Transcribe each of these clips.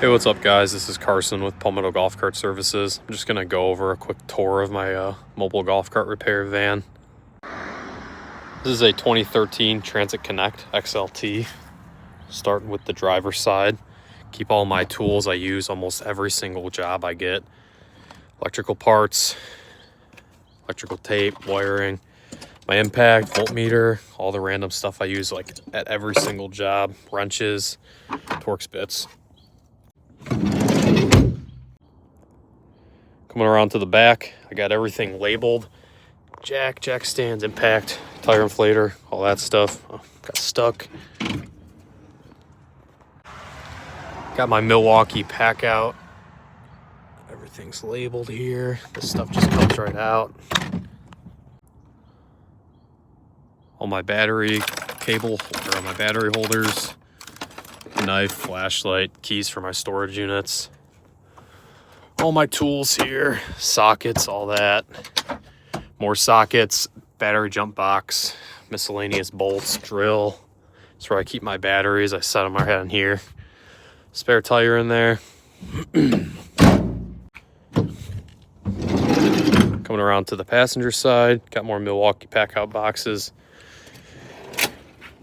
Hey, what's up guys? This is Carson with Palmetto Golf Cart Services. I'm just gonna go over a quick tour of my mobile golf cart repair van. This is a 2013 Transit Connect XLT. Starting with the driver's side. Keep all my tools. I use almost every single job I get. Electrical parts, electrical tape, wiring, my impact, voltmeter, all the random stuff I use like at every single job, wrenches, Torx bits. Coming around to the back, I got everything labeled. Jack stands, impact, tire inflator, all that stuff. Oh, got stuck. Got my Milwaukee pack out. Everything's labeled here. This stuff just comes right out. All my battery cable, or my battery holders, knife, flashlight, keys for my storage units. All my tools here, sockets, all that. More sockets, battery jump box, miscellaneous bolts, drill. That's where I keep my batteries. I set them right in here. Spare tire in there. Coming around to the passenger side, got more Milwaukee pack out boxes.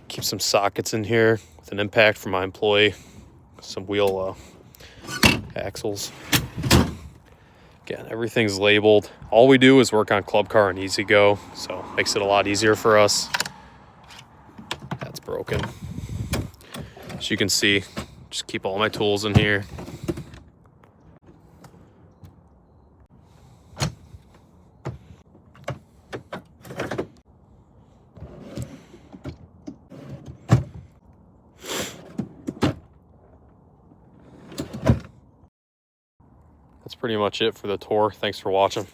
Keep some sockets in here with an impact for my employee. Some wheel axles. Again, everything's labeled. All we do is work on Club Car and E-Z-GO, so makes it a lot easier for us. That's broken. As you can see, just keep all my tools in here. That's pretty much it for the tour. Thanks for watching.